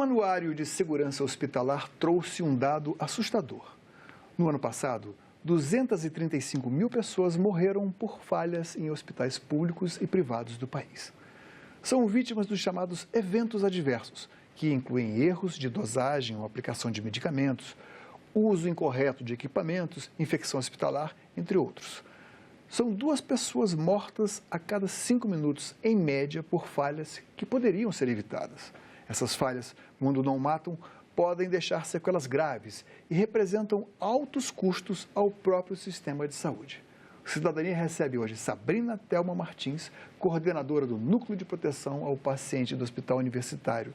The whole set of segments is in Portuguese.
Um anuário de segurança hospitalar trouxe um dado assustador. No ano passado, 235 mil pessoas morreram por falhas em hospitais públicos e privados do país. São vítimas dos chamados eventos adversos, que incluem erros de dosagem ou aplicação de medicamentos, uso incorreto de equipamentos, infecção hospitalar, entre outros. São 2 pessoas mortas a cada 5 minutos, em média, por falhas que poderiam ser evitadas. Essas falhas, quando não matam, podem deixar sequelas graves e representam altos custos ao próprio sistema de saúde. O Cidadania recebe hoje Sabrina Thelma Martins, coordenadora do Núcleo de Proteção ao Paciente do Hospital Universitário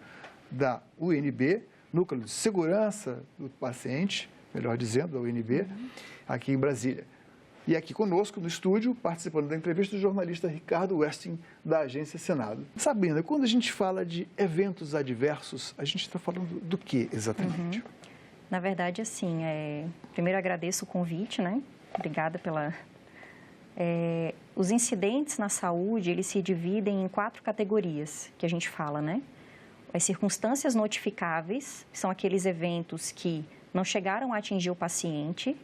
da UNB, Núcleo de Segurança do Paciente, melhor dizendo, da UNB, aqui em Brasília. E aqui conosco, no estúdio, participando da entrevista, o jornalista Ricardo Westin, da Agência Senado. Sabrina, quando a gente fala de eventos adversos, a gente está falando do que exatamente? Na verdade, assim, primeiro agradeço o convite, né? Obrigada pela... os incidentes na saúde, eles se dividem em 4 categorias que a gente fala, né? As circunstâncias notificáveis, que são aqueles eventos que não chegaram a atingir o paciente.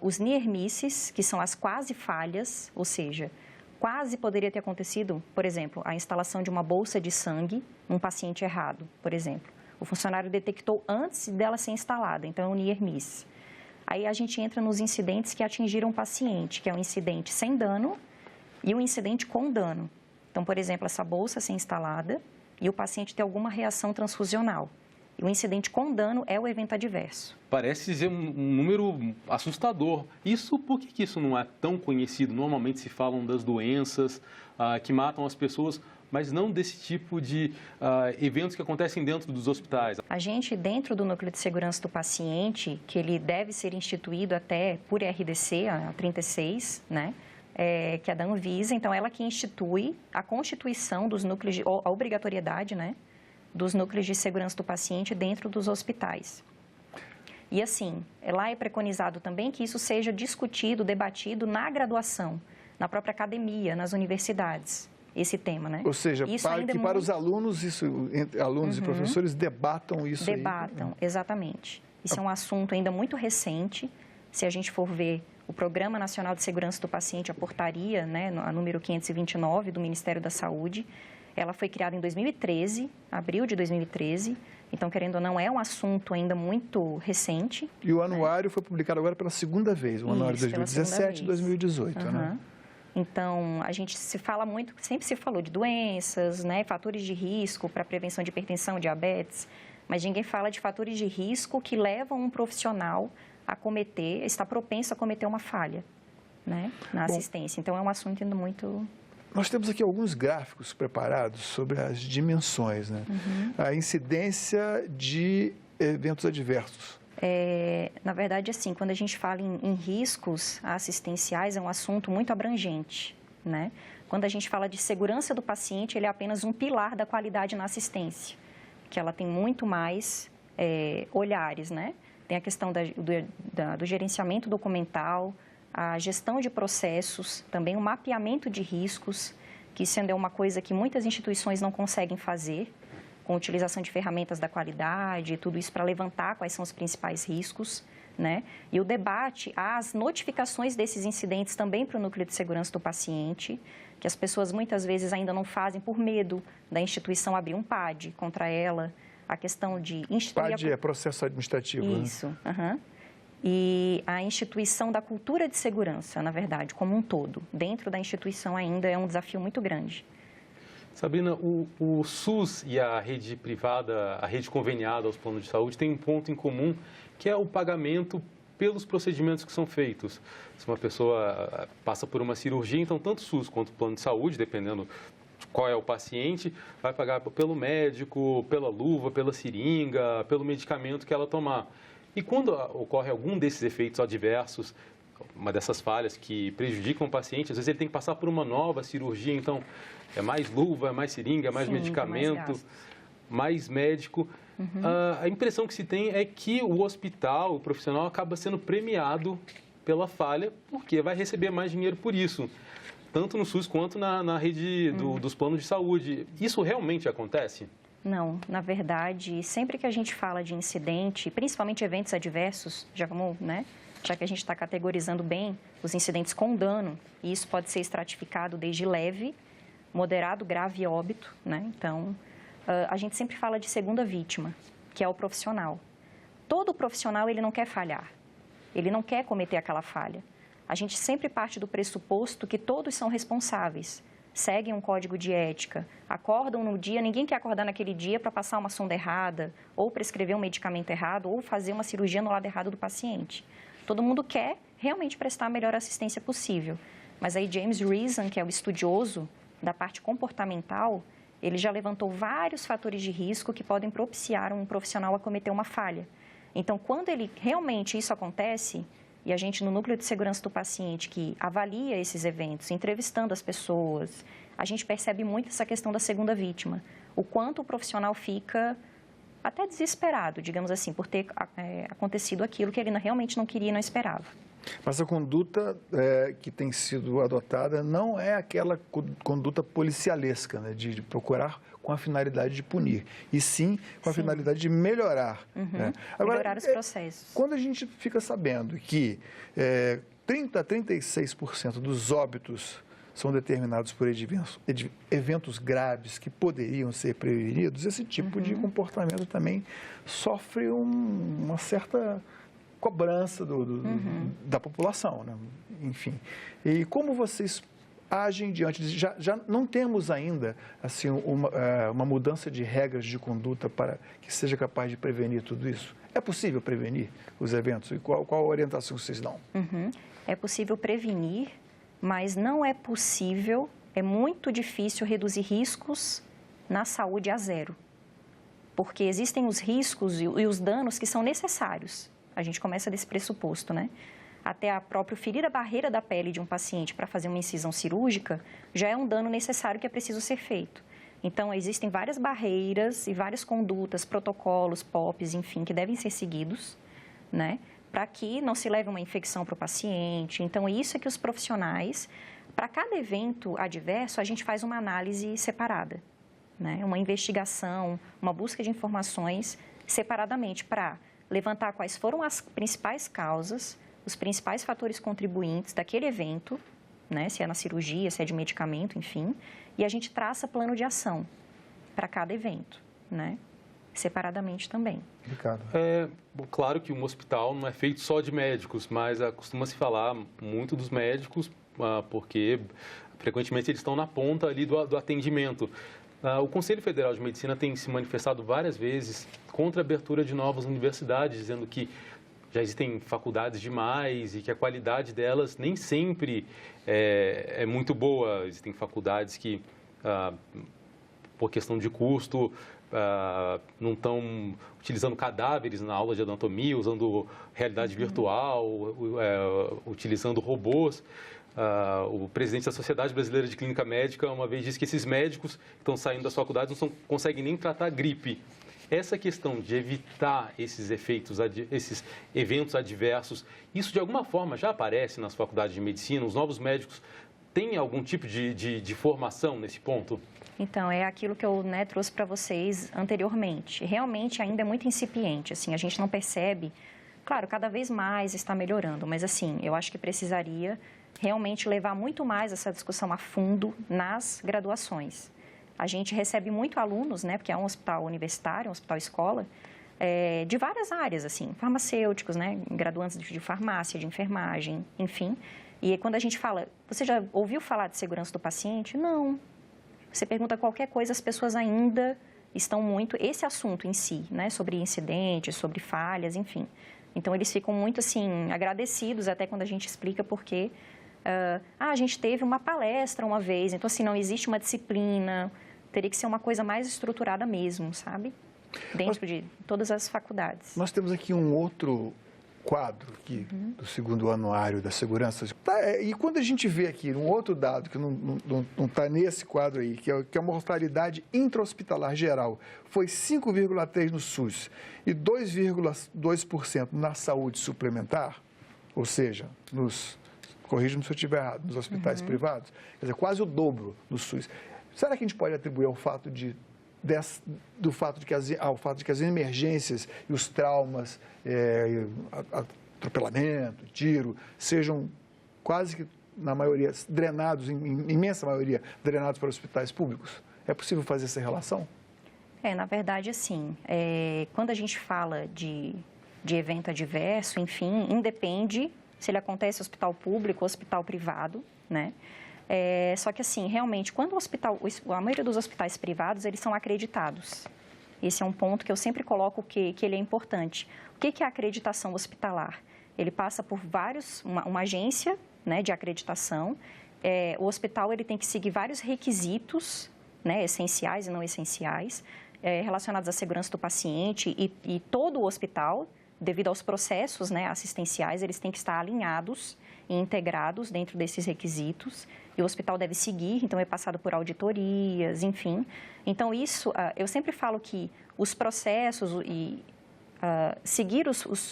Os near misses, que são as quase falhas, ou seja, quase poderia ter acontecido, por exemplo, a instalação de uma bolsa de sangue num paciente errado, por exemplo. O funcionário detectou antes dela ser instalada, então é um near miss. Aí a gente entra nos incidentes que atingiram o paciente, que é um incidente sem dano e um incidente com dano. Então, por exemplo, essa bolsa ser instalada e o paciente ter alguma reação transfusional. E o incidente com dano é o evento adverso. Parece ser um número assustador. Por que isso não é tão conhecido? Normalmente se falam das doenças que matam as pessoas, mas não desse tipo de eventos que acontecem dentro dos hospitais. A gente, dentro do Núcleo de Segurança do Paciente, que ele deve ser instituído até por RDC, a 36, né? Que é da Anvisa, então ela que institui a constituição dos núcleos, a obrigatoriedade, né? Dos núcleos de segurança do paciente dentro dos hospitais. E assim, lá é preconizado também que isso seja discutido, debatido na graduação, na própria academia, nas universidades, esse tema, né? Ou seja, para os alunos, alunos e professores debatam isso. Debatam, exatamente. Isso é um assunto ainda muito recente. Se a gente for ver o Programa Nacional de Segurança do Paciente, a portaria, né, a número 529 do Ministério da Saúde, ela foi criada em 2013, abril de 2013, então, querendo ou não, é um assunto ainda muito recente. E o anuário foi publicado agora pela segunda vez, o anuário de 2017 e 2018, né? Então, a gente sempre se falou de doenças, né, fatores de risco para prevenção de hipertensão, diabetes, mas ninguém fala de fatores de risco que levam um profissional a está propenso a cometer uma falha, né, na assistência. Então, é um assunto ainda muito... Nós temos aqui alguns gráficos preparados sobre as dimensões, né? A incidência de eventos adversos. Na verdade, assim, quando a gente fala em riscos assistenciais, é um assunto muito abrangente, né? Quando a gente fala de segurança do paciente, ele é apenas um pilar da qualidade na assistência, que ela tem muito mais olhares, né? Tem a questão do gerenciamento documental, a gestão de processos, também o mapeamento de riscos, que isso ainda é uma coisa que muitas instituições não conseguem fazer, com a utilização de ferramentas da qualidade, tudo isso para levantar quais são os principais riscos, né? E o debate, as notificações desses incidentes também para o Núcleo de Segurança do Paciente, que as pessoas muitas vezes ainda não fazem por medo da instituição abrir um PAD contra ela, a questão de instituir... PAD é processo administrativo, isso, né? E a instituição da cultura de segurança, na verdade, como um todo, dentro da instituição ainda é um desafio muito grande. Sabrina, o SUS e a rede privada, a rede conveniada aos planos de saúde, tem um ponto em comum, que é o pagamento pelos procedimentos que são feitos. Se uma pessoa passa por uma cirurgia, então tanto o SUS quanto o plano de saúde, dependendo de qual é o paciente, vai pagar pelo médico, pela luva, pela seringa, pelo medicamento que ela tomar. E quando ocorre algum desses efeitos adversos, uma dessas falhas que prejudicam o paciente, às vezes ele tem que passar por uma nova cirurgia, então é mais luva, é mais seringa, é mais medicamento, mais médico. A impressão que se tem é que o hospital, o profissional, acaba sendo premiado pela falha, porque vai receber mais dinheiro por isso, tanto no SUS quanto na rede dos planos de saúde. Isso realmente acontece? Não, na verdade, sempre que a gente fala de incidente, principalmente eventos adversos, já que a gente está categorizando bem os incidentes com dano, e isso pode ser estratificado desde leve, moderado, grave e óbito, né? Então, a gente sempre fala de segunda vítima, que é o profissional. Todo profissional, ele não quer falhar, ele não quer cometer aquela falha. A gente sempre parte do pressuposto que todos são responsáveis, seguem um código de ética, acordam no dia, ninguém quer acordar naquele dia para passar uma sonda errada, ou prescrever um medicamento errado, ou fazer uma cirurgia no lado errado do paciente. Todo mundo quer realmente prestar a melhor assistência possível. Mas aí James Reason, que é o estudioso da parte comportamental, ele já levantou vários fatores de risco que podem propiciar um profissional a cometer uma falha. Então, quando realmente isso acontece, e a gente no núcleo de segurança do paciente que avalia esses eventos, entrevistando as pessoas, a gente percebe muito essa questão da segunda vítima. O quanto o profissional fica até desesperado, digamos assim, por ter acontecido aquilo que ele realmente não queria e não esperava. Mas a conduta que tem sido adotada não é aquela conduta policialesca, né, de procurar com a finalidade de punir, e sim com a finalidade de melhorar. Né? Agora, melhorar os processos. Quando a gente fica sabendo que 30% a 36% dos óbitos são determinados por eventos graves que poderiam ser prevenidos, esse tipo de comportamento também sofre uma certa cobrança da população, né? Enfim. E como vocês agem diante disso? Já não temos ainda assim, uma mudança de regras de conduta para que seja capaz de prevenir tudo isso? É possível prevenir os eventos? E qual a orientação que vocês dão? É possível prevenir, mas não é possível, é muito difícil reduzir riscos na saúde a zero. Porque existem os riscos e os danos que são necessários. A gente começa desse pressuposto, né? Até a própria ferir a barreira da pele de um paciente para fazer uma incisão cirúrgica já é um dano necessário que é preciso ser feito. Então, existem várias barreiras e várias condutas, protocolos, POPs, enfim, que devem ser seguidos, né? Para que não se leve uma infecção para o paciente. Então, isso é que os profissionais, para cada evento adverso, a gente faz uma análise separada, né? Uma investigação, uma busca de informações separadamente para levantar quais foram as principais causas, os principais fatores contribuintes daquele evento, né? Se é na cirurgia, se é de medicamento, enfim, e a gente traça plano de ação para cada evento, né? Separadamente também. Ricardo. Claro que um hospital não é feito só de médicos, mas costuma-se falar muito dos médicos, porque frequentemente eles estão na ponta ali do atendimento. O Conselho Federal de Medicina tem se manifestado várias vezes contra a abertura de novas universidades, dizendo que já existem faculdades demais e que a qualidade delas nem sempre é muito boa. Existem faculdades que, por questão de custo, não estão utilizando cadáveres na aula de anatomia, usando realidade virtual, utilizando robôs. O presidente da Sociedade Brasileira de Clínica Médica uma vez disse que esses médicos que estão saindo das faculdades não conseguem nem tratar a gripe. Essa questão de evitar esses eventos adversos, isso de alguma forma já aparece nas faculdades de medicina? Os novos médicos têm algum tipo de formação nesse ponto? Então, é aquilo que eu trouxe para vocês anteriormente. Realmente ainda é muito incipiente, assim, a gente não percebe. Claro, cada vez mais está melhorando, mas assim, eu acho que precisaria realmente levar muito mais essa discussão a fundo nas graduações. A gente recebe muito alunos, né, porque é um hospital universitário, um hospital escola, de várias áreas, assim, farmacêuticos, né, graduantes de farmácia, de enfermagem, enfim. E quando a gente fala, você já ouviu falar de segurança do paciente? Não. Você pergunta qualquer coisa, as pessoas ainda estão muito... Esse assunto em si, né, sobre incidentes, sobre falhas, enfim. Então, eles ficam muito, assim, agradecidos até quando a gente explica porque... a gente teve uma palestra uma vez, então, assim, não existe uma disciplina, teria que ser uma coisa mais estruturada mesmo, sabe? Dentro de todas as faculdades. Nós temos aqui um outro quadro aqui do segundo anuário da segurança. E quando a gente vê aqui um outro dado que não está nesse quadro aí, que é a mortalidade intra-hospitalar geral, foi 5,3% no SUS e 2,2% na saúde suplementar, ou seja, corrija-me se eu estiver errado, nos hospitais privados, quer dizer, quase o dobro no SUS. Será que a gente pode atribuir ao fato de do fato de que ao fato de que as emergências e os traumas, atropelamento, tiro, sejam quase que, na maioria, drenados, em imensa maioria, drenados para hospitais públicos? É possível fazer essa relação? Na verdade, assim, quando a gente fala de evento adverso, enfim, independe se ele acontece no hospital público ou hospital privado, né? Só que, assim, realmente, quando a maioria dos hospitais privados, eles são acreditados. Esse é um ponto que eu sempre coloco que ele é importante. O que é a acreditação hospitalar? Ele passa por uma agência, né, de acreditação. O hospital ele tem que seguir vários requisitos, né, essenciais e não essenciais, relacionados à segurança do paciente e todo o hospital, devido aos processos, né, assistenciais, eles têm que estar alinhados e integrados dentro desses requisitos. E o hospital deve seguir, então é passado por auditorias, enfim. Então, isso, eu sempre falo que os processos e seguir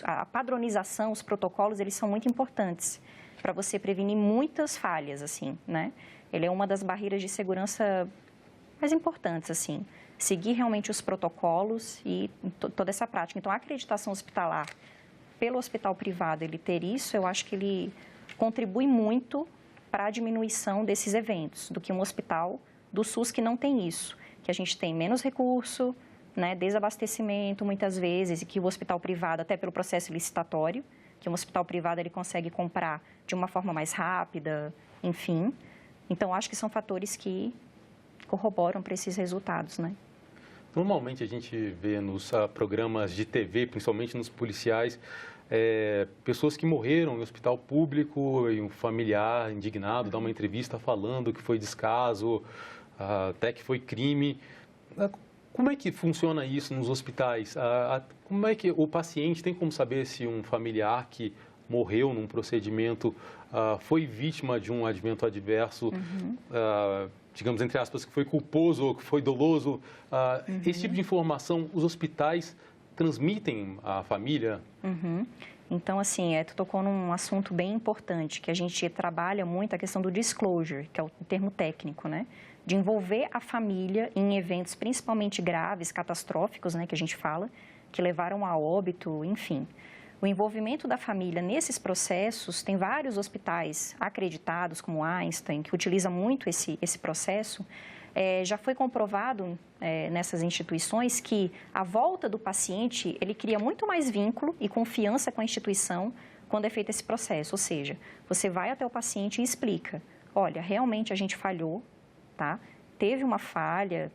a padronização, os protocolos, eles são muito importantes para você prevenir muitas falhas, assim, né? Ele é uma das barreiras de segurança mais importantes, assim. Seguir realmente os protocolos e toda essa prática. Então, a acreditação hospitalar pelo hospital privado, ele ter isso, eu acho que ele contribui muito para a diminuição desses eventos, do que um hospital do SUS que não tem isso, que a gente tem menos recurso, né, desabastecimento muitas vezes, e que o hospital privado, até pelo processo licitatório, que um hospital privado ele consegue comprar de uma forma mais rápida, enfim. Então, acho que são fatores que corroboram para esses resultados, né? Normalmente a gente vê nos programas de TV, principalmente nos policiais, pessoas que morreram em hospital público e um familiar indignado dá uma entrevista falando que foi descaso, até que foi crime. Como é que funciona isso nos hospitais? Como é que o paciente tem como saber se um familiar que morreu num procedimento foi vítima de um advento adverso, digamos, entre aspas, que foi culposo ou que foi doloso? Esse tipo de informação, os hospitais transmitem à família? Então, assim, tu tocou num assunto bem importante, que a gente trabalha muito a questão do disclosure, que é o termo técnico, né? De envolver a família em eventos principalmente graves, catastróficos, né, que a gente fala, que levaram a óbito, enfim. O envolvimento da família nesses processos, tem vários hospitais acreditados, como Einstein, que utiliza muito esse processo. Já foi comprovado nessas instituições que a volta do paciente, ele cria muito mais vínculo e confiança com a instituição quando é feito esse processo. Ou seja, você vai até o paciente e explica, olha, realmente a gente falhou, tá? Teve uma falha,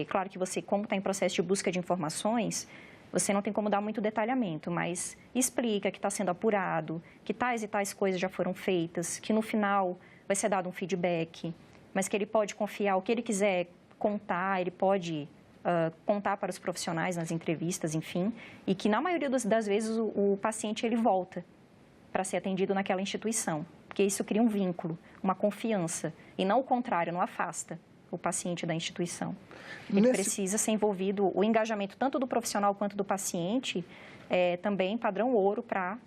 claro que você, como está em processo de busca de informações, você não tem como dar muito detalhamento, mas explica que está sendo apurado, que tais e tais coisas já foram feitas, que no final vai ser dado um feedback, mas que ele pode confiar o que ele quiser contar, ele pode contar para os profissionais nas entrevistas, enfim, e que na maioria das vezes o paciente ele volta para ser atendido naquela instituição, porque isso cria um vínculo, uma confiança, e não o contrário, não afasta o paciente da instituição. Ele precisa ser envolvido, o engajamento tanto do profissional quanto do paciente é também padrão ouro para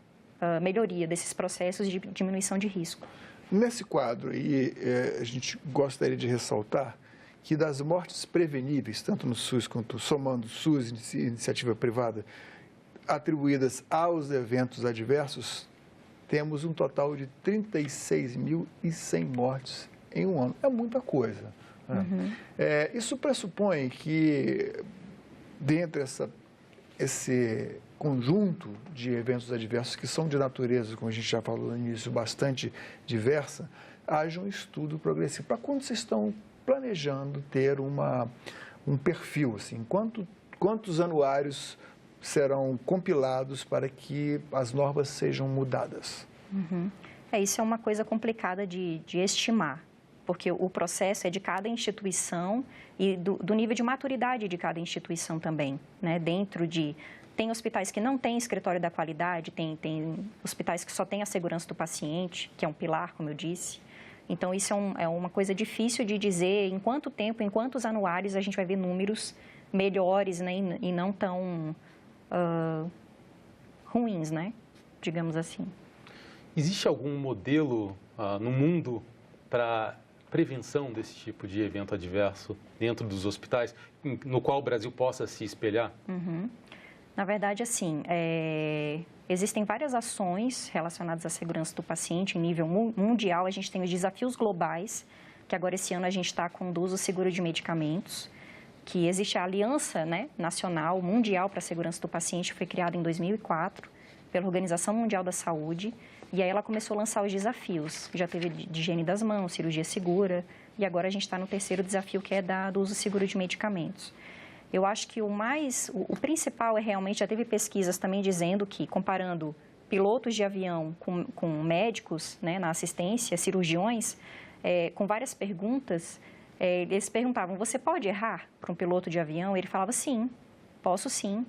melhoria desses processos de diminuição de risco. Nesse quadro aí, a gente gostaria de ressaltar que das mortes preveníveis, tanto no SUS quanto somando SUS e iniciativa privada, atribuídas aos eventos adversos, temos um total de 36.100 mortes em um ano. É muita coisa. Isso pressupõe que, dentre esse conjunto de eventos adversos que são de natureza, como a gente já falou no início, bastante diversa, haja um estudo progressivo. Para quando vocês estão planejando ter um perfil, assim, quantos anuários serão compilados para que as normas sejam mudadas? Isso é uma coisa complicada de estimar, porque o processo é de cada instituição e do nível de maturidade de cada instituição também, né? Tem hospitais que não têm escritório da qualidade, tem hospitais que só têm a segurança do paciente, que é um pilar, como eu disse. Então, isso é uma coisa difícil de dizer em quanto tempo, em quantos anuários a gente vai ver números melhores, né? E não tão ruins, né? Digamos assim. Existe algum modelo no mundo para prevenção desse tipo de evento adverso dentro dos hospitais, no qual o Brasil possa se espelhar? Na verdade, assim, existem várias ações relacionadas à segurança do paciente em nível mundial. A gente tem os desafios globais, que agora esse ano a gente está com o uso seguro de medicamentos, que existe a Aliança, né, Nacional Mundial para a Segurança do Paciente, que foi criada em 2004 pela Organização Mundial da Saúde, e aí ela começou a lançar os desafios. Já teve de higiene das mãos, cirurgia segura, e agora a gente está no terceiro desafio, que é do uso seguro de medicamentos. Eu acho que o principal é realmente, já teve pesquisas também dizendo que, comparando pilotos de avião com médicos, né, na assistência, cirurgiões, com várias perguntas, eles perguntavam, você pode errar para um piloto de avião? Ele falava, sim, posso sim.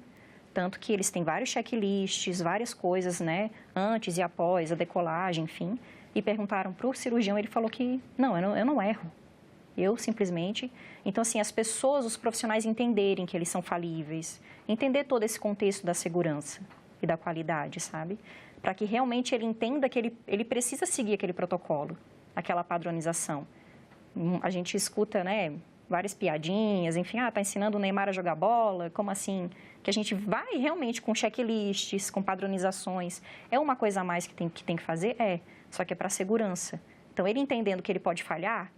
Tanto que eles têm vários checklists, várias coisas, né, antes e após a decolagem, enfim. E perguntaram para o cirurgião, ele falou que, não, eu não erro. Eu simplesmente... Então, assim, as pessoas, os profissionais entenderem que eles são falíveis, entender todo esse contexto da segurança e da qualidade, sabe? Para que realmente ele entenda que ele precisa seguir aquele protocolo, aquela padronização. A gente escuta, né, várias piadinhas, enfim, tá ensinando o Neymar a jogar bola, como assim? Que a gente vai realmente com checklists, com padronizações. É uma coisa a mais que tem que fazer? Só que é para segurança. Então, ele entendendo que ele pode falhar,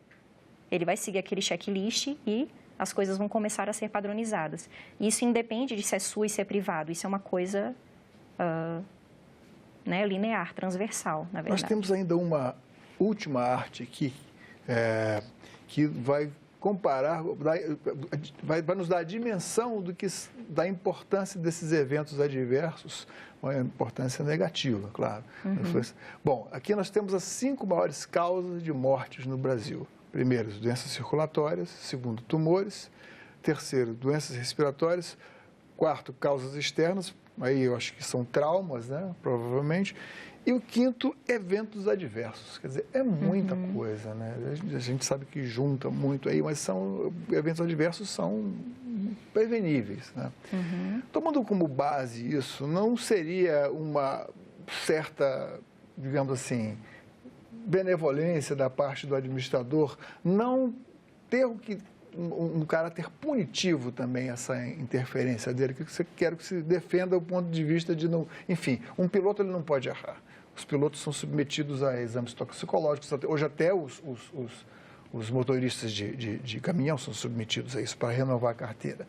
ele vai seguir aquele checklist e as coisas vão começar a ser padronizadas. Isso independe de se é SUS e se é privado. Isso é uma coisa né, linear, transversal, na verdade. Nós temos ainda uma última arte aqui, que vai comparar, vai nos dar a dimensão da importância desses eventos adversos, uma importância negativa, claro. Bom, aqui nós temos as 5 maiores causas de mortes no Brasil. Primeiro, doenças circulatórias. Segundo, tumores. Terceiro, doenças respiratórias. Quarto, causas externas. Aí eu acho que são traumas, né? Provavelmente. E o quinto, eventos adversos. Quer dizer, é muita coisa, né? A gente sabe que junta muito aí, mas eventos adversos são preveníveis, né? Tomando como base isso, não seria uma certa, digamos assim, benevolência da parte do administrador não ter um caráter punitivo também essa interferência dele, que você quer que se defenda do ponto de vista de não... Enfim, um piloto ele não pode errar. Os pilotos são submetidos a exames toxicológicos. Hoje até os motoristas de caminhão são submetidos a isso para renovar a carteira.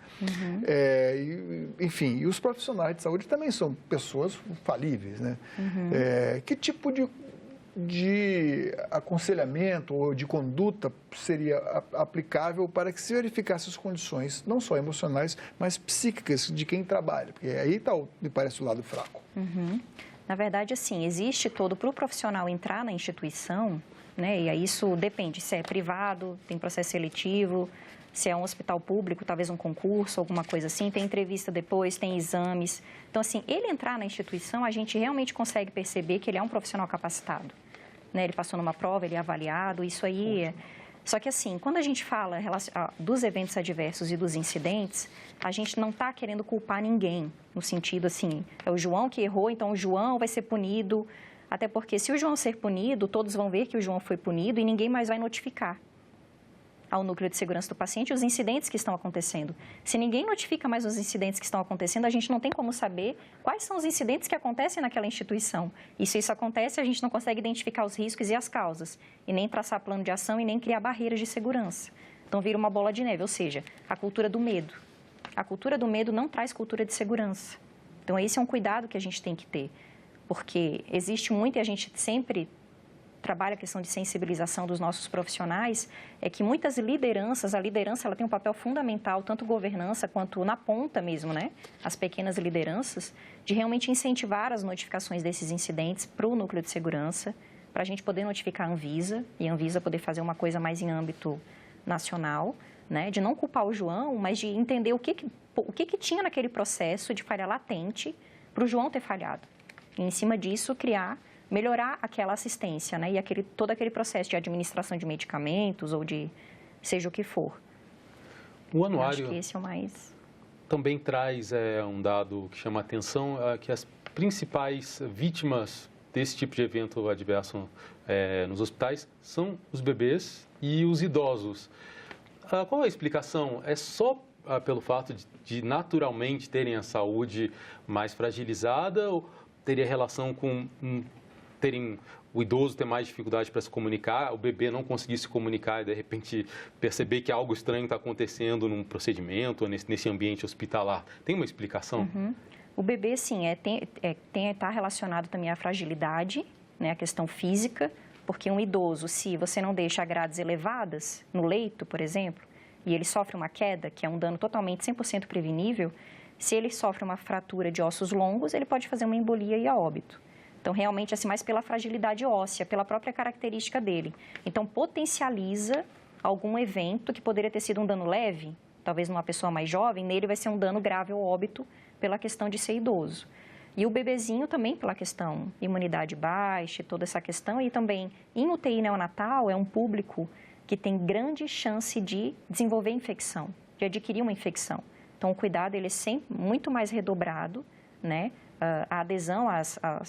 Enfim, e os profissionais de saúde também são pessoas falíveis, né? Que tipo de aconselhamento ou de conduta seria aplicável para que se verificasse as condições, não só emocionais, mas psíquicas de quem trabalha? Porque aí está, me parece, o lado fraco. Na verdade, assim, existe todo para o profissional entrar na instituição, né? E aí isso depende se é privado, tem processo seletivo, se é um hospital público, talvez um concurso, alguma coisa assim, tem entrevista depois, tem exames. Então, assim, ele entrar na instituição, a gente realmente consegue perceber que ele é um profissional capacitado, né? Ele passou numa prova, ele é avaliado, isso aí Só que, assim, quando a gente fala dos eventos adversos e dos incidentes, a gente não está querendo culpar ninguém, no sentido, assim, é o João que errou, então o João vai ser punido, até porque se o João ser punido, todos vão ver que o João foi punido e ninguém mais vai notificar ao núcleo de segurança do paciente os incidentes que estão acontecendo. Se ninguém notifica mais os incidentes que estão acontecendo, a gente não tem como saber quais são os incidentes que acontecem naquela instituição. E se isso acontece, a gente não consegue identificar os riscos e as causas, e nem traçar plano de ação e nem criar barreiras de segurança. Então, vira uma bola de neve, ou seja, a cultura do medo. A cultura do medo não traz cultura de segurança. Então, esse é um cuidado que a gente tem que ter, porque existe muito e a gente sempre trabalha a questão de sensibilização dos nossos profissionais, é que muitas lideranças, a liderança ela tem um papel fundamental, tanto governança quanto na ponta mesmo, né? As pequenas lideranças, de realmente incentivar as notificações desses incidentes para o núcleo de segurança, para a gente poder notificar a Anvisa, e a Anvisa poder fazer uma coisa mais em âmbito nacional, né? De não culpar o João, mas de entender o que tinha naquele processo de falha latente para o João ter falhado. E, em cima disso, melhorar aquela assistência, né? E todo aquele processo de administração de medicamentos ou de seja o que for. O anuário acho que esse é o mais... também traz um dado que chama a atenção, que as principais vítimas desse tipo de evento adverso nos hospitais são os bebês e os idosos. Qual é a explicação? É só pelo fato de naturalmente terem a saúde mais fragilizada ou teria relação com o idoso ter mais dificuldade para se comunicar, o bebê não conseguir se comunicar e, de repente, perceber que algo estranho está acontecendo num procedimento ou nesse ambiente hospitalar? Tem uma explicação? Uhum. O bebê, sim, está relacionado também à fragilidade, né, a questão física, porque um idoso, se você não deixa grades elevadas no leito, por exemplo, e ele sofre uma queda, que é um dano totalmente 100% prevenível, se ele sofre uma fratura de ossos longos, ele pode fazer uma embolia e a óbito. Então, realmente, assim, mais pela fragilidade óssea, pela própria característica dele. Então, potencializa algum evento que poderia ter sido um dano leve, talvez numa pessoa mais jovem, nele vai ser um dano grave ou óbito pela questão de ser idoso. E o bebezinho também pela questão imunidade baixa, toda essa questão. E também, em UTI neonatal, é um público que tem grande chance de desenvolver infecção, de adquirir uma infecção. Então, o cuidado ele é sempre muito mais redobrado, né? A adesão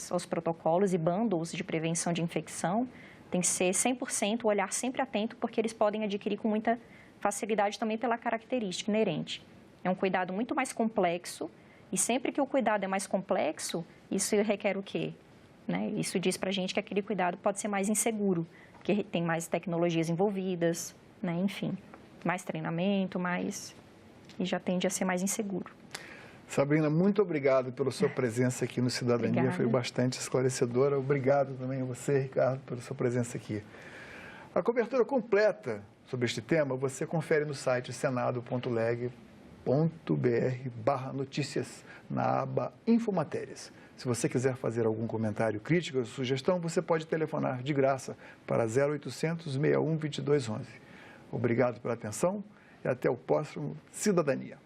aos protocolos e bundles de prevenção de infecção tem que ser 100%, o olhar sempre atento, porque eles podem adquirir com muita facilidade também pela característica inerente. É um cuidado muito mais complexo e sempre que o cuidado é mais complexo, isso requer o quê? Né? Isso diz para a gente que aquele cuidado pode ser mais inseguro, porque tem mais tecnologias envolvidas, né? Enfim, mais treinamento, e já tende a ser mais inseguro. Sabrina, muito obrigado pela sua presença aqui no Cidadania, Obrigada. foi bastante esclarecedora. Obrigado também a você, Ricardo, pela sua presença aqui. A cobertura completa sobre este tema você confere no site senado.leg.br/notícias, na aba Infomatérias. Se você quiser fazer algum comentário, crítica ou sugestão, você pode telefonar de graça para 0800 61 2211. Obrigado pela atenção e até o próximo Cidadania.